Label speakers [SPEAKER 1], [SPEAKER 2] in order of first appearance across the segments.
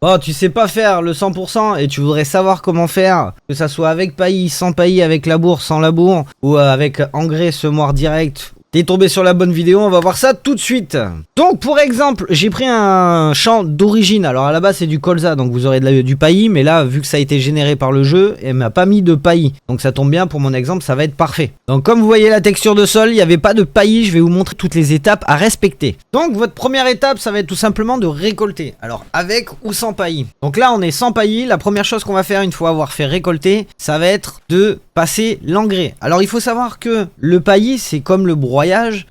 [SPEAKER 1] Bon, tu sais pas faire le 100% et tu voudrais savoir comment faire, que ça soit avec paillis, sans paillis, avec labour, sans labour, ou avec engrais, semoir direct. T'es tombé sur la bonne vidéo, on va voir ça tout de suite. Donc pour exemple, j'ai pris un champ d'origine. Alors à la base c'est du colza, donc vous aurez du paillis. Mais là, vu que ça a été généré par le jeu, elle m'a pas mis de paillis. Donc ça tombe bien, pour mon exemple, ça va être parfait. Donc comme vous voyez la texture de sol, il n'y avait pas de paillis. Je vais vous montrer toutes les étapes à respecter. Donc votre première étape, ça va être tout simplement de récolter. Alors avec ou sans paillis. Donc là on est sans paillis. La première chose qu'on va faire une fois avoir fait récolter, ça va être de passer l'engrais. Alors il faut savoir que le paillis, c'est comme le broyage,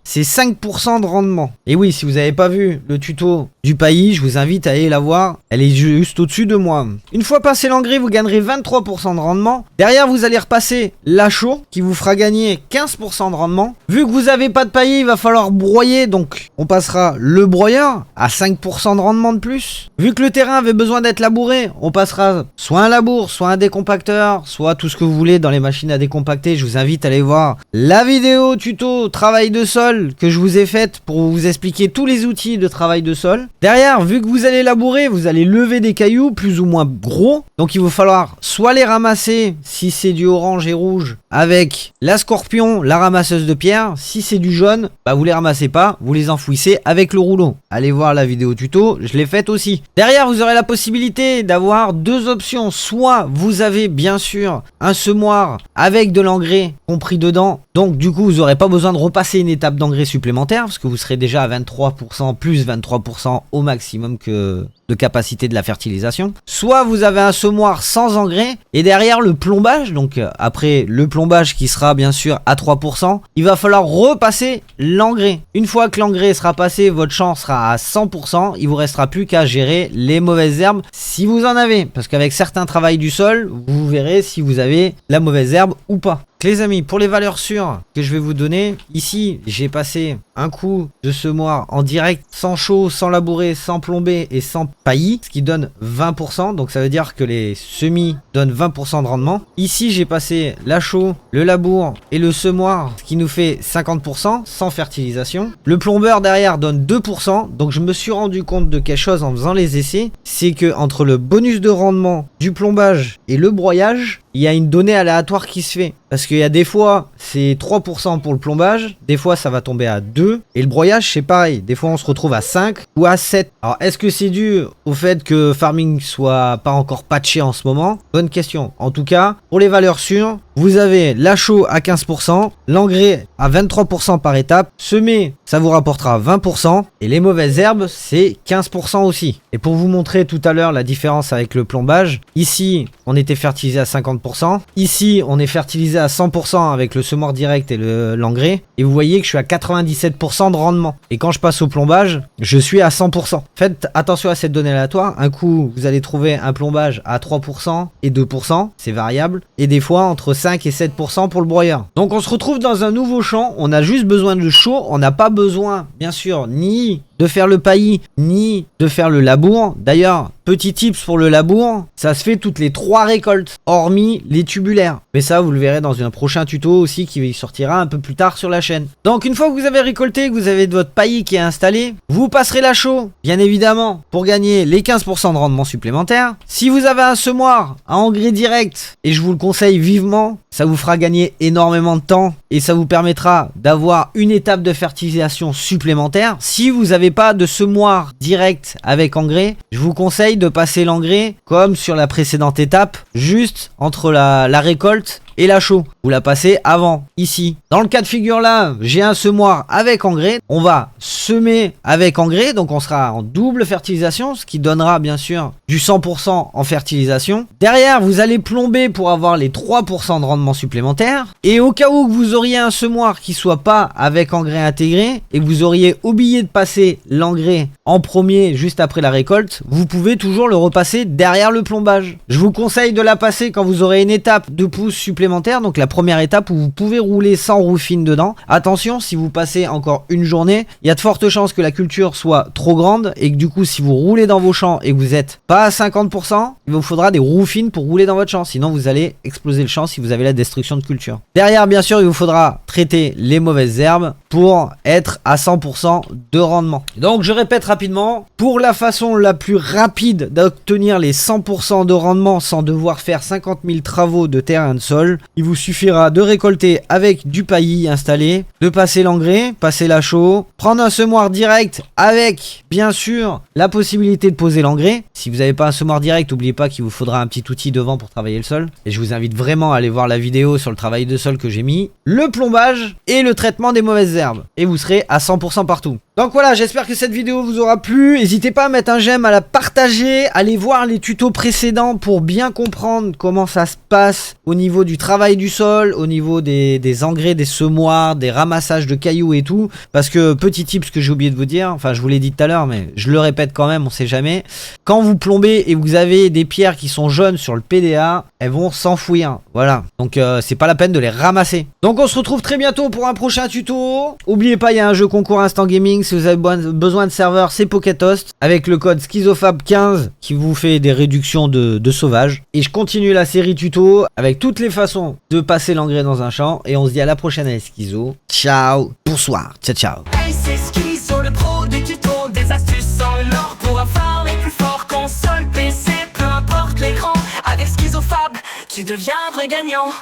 [SPEAKER 1] c'est 5% de rendement. Et oui, si vous n'avez pas vu le tuto du paillis, je vous invite à aller la voir. Elle est juste au-dessus de moi. Une fois passé l'engrais, vous gagnerez 23% de rendement. Derrière, vous allez repasser la chaux qui vous fera gagner 15% de rendement. Vu que vous n'avez pas de paillis, il va falloir broyer. Donc, on passera le broyeur à 5% de rendement de plus. Vu que le terrain avait besoin d'être labouré, on passera soit un labour, soit un décompacteur, soit tout ce que vous voulez dans les machines à décompacter. Je vous invite à aller voir la vidéo tuto travail de sol que je vous ai faite pour vous expliquer tous les outils de travail de sol. Derrière, vu que vous allez labourer, vous allez lever des cailloux plus ou moins gros. Donc il va falloir soit les ramasser si c'est du orange et rouge avec la Scorpion, la ramasseuse de pierre. Si c'est du jaune, bah vous les ramassez pas, vous les enfouissez avec le rouleau. Allez voir la vidéo tuto, je l'ai faite aussi. Derrière, vous aurez la possibilité d'avoir deux options. Soit vous avez bien sûr un semoir avec de l'engrais compris dedans. Donc du coup, vous n'aurez pas besoin de repasser une étape d'engrais supplémentaire parce que vous serez déjà à 23%, plus 23% au maximum que de capacité de la fertilisation. Soit vous avez un semoir sans engrais et derrière le plombage, donc après le plombage qui sera bien sûr à 3%, il va falloir repasser l'engrais. Une fois que l'engrais sera passé, votre champ sera à 100%, il vous restera plus qu'à gérer les mauvaises herbes si vous en avez. Parce qu'avec certains travails du sol, vous verrez si vous avez la mauvaise herbe ou pas. Les amis, pour les valeurs sûres que je vais vous donner, ici j'ai passé un coup de semoir en direct, sans chaux, sans labourer, sans plomber et sans paillis, ce qui donne 20%, donc ça veut dire que les semis donnent 20% de rendement. Ici j'ai passé la chaux, le labour et le semoir, ce qui nous fait 50% sans fertilisation. Le plombeur derrière donne 2%, donc je me suis rendu compte de quelque chose en faisant les essais, c'est que entre le bonus de rendement du plombage et le broyage, il y a une donnée aléatoire qui se fait. Parce qu'il y a des fois, c'est 3% pour le plombage. Des fois, ça va tomber à 2. Et le broyage, c'est pareil. Des fois, on se retrouve à 5 ou à 7. Alors, est-ce que c'est dû au fait que Farming soit pas encore patché en ce moment? Bonne question. En tout cas, pour les valeurs sûres, vous avez la chaux à 15%, l'engrais à 23% par étape. Semer, ça vous rapportera 20%. Et les mauvaises herbes, c'est 15% aussi. Et pour vous montrer tout à l'heure la différence avec le plombage, ici, on était fertilisé à 50%. Ici, on est fertilisé à 100% avec le semoir direct et l'engrais. Et vous voyez que je suis à 97% de rendement. Et quand je passe au plombage, je suis à 100%. Faites attention à cette donnée aléatoire. Un coup, vous allez trouver un plombage à 3% et 2%. C'est variable. Et des fois, entre 5 et 7% pour le broyeur. Donc, on se retrouve dans un nouveau champ. On a juste besoin de chaux. On n'a pas besoin, bien sûr, ni de faire le paillis, ni de faire le labour. D'ailleurs, petit tips pour le labour, ça se fait toutes les 3 récoltes, hormis les tubulaires. Mais ça, vous le verrez dans un prochain tuto aussi qui sortira un peu plus tard sur la chaîne. Donc, une fois que vous avez récolté, que vous avez votre paillis qui est installé, vous passerez la chaux, bien évidemment, pour gagner les 15% de rendement supplémentaire. Si vous avez un semoir à engrais direct, et je vous le conseille vivement, ça vous fera gagner énormément de temps et ça vous permettra d'avoir une étape de fertilisation supplémentaire. Si vous n'avez pas de semoir direct avec engrais, je vous conseille de passer l'engrais comme sur la précédente étape, juste entre la récolte et la chaux. Vous la passez avant, ici. Dans le cas de figure là, j'ai un semoir avec engrais. On va semer avec engrais, donc on sera en double fertilisation, ce qui donnera bien sûr du 100% en fertilisation. Derrière, vous allez plomber pour avoir les 3% de rendement supplémentaire. Et au cas où vous auriez un semoir qui soit pas avec engrais intégré et que vous auriez oublié de passer l'engrais en premier juste après la récolte, vous pouvez toujours le repasser derrière le plombage. Je vous conseille de la passer quand vous aurez une étape de pousse supplémentaire supplémentaire, donc la première étape où vous pouvez rouler sans roue fine dedans. Attention, si vous passez encore une journée, il y a de fortes chances que la culture soit trop grande et que du coup si vous roulez dans vos champs et que vous n'êtes pas à 50%, il vous faudra des roues fines pour rouler dans votre champ, sinon vous allez exploser le champ si vous avez la destruction de culture. Derrière, bien sûr, il vous faudra traiter les mauvaises herbes pour être à 100% de rendement. Donc je répète rapidement, pour la façon la plus rapide d'obtenir les 100% de rendement sans devoir faire 50 000 travaux de terrain de sol, il vous suffira de récolter avec du paillis installé, de passer l'engrais, passer la chaux, prendre un semoir direct avec bien sûr la possibilité de poser l'engrais. Si vous n'avez pas un semoir direct, n'oubliez pas qu'il vous faudra un petit outil devant pour travailler le sol. Et je vous invite vraiment à aller voir la vidéo sur le travail de sol que j'ai mis, le plombage et le traitement des mauvaises herbes. Et vous serez à 100% partout. Donc voilà, j'espère que cette vidéo vous aura plu. N'hésitez pas à mettre un j'aime, à la partager, allez voir les tutos précédents pour bien comprendre comment ça se passe au niveau du travail du sol, au niveau des engrais, des semoirs, des ramassages de cailloux et tout. Parce que petit tip que j'ai oublié de vous dire, enfin je vous l'ai dit tout à l'heure mais je le répète quand même, on sait jamais. Quand vous plombez et vous avez des pierres qui sont jaunes sur le PDA, elles vont s'enfouir. Voilà, donc c'est pas la peine de les ramasser. Donc on se retrouve très bientôt pour un prochain tuto. N'oubliez pas, il y a un jeu concours Instant Gaming. Si vous avez besoin de serveur, c'est Poketost avec le code SchizoFab15 qui vous fait des réductions de sauvage. Et je continue la série tuto avec toutes les façons de passer l'engrais dans un champ. Et on se dit à la prochaine avec Schizo. Ciao, bonsoir, ciao ciao.
[SPEAKER 2] Hey, c'est Schizo, le pro du tuto, des astuces sans l'or pour un phare les plus forts, console, PC, peu importe l'écran. Avec SchizoFab, tu deviens un vrai gagnant.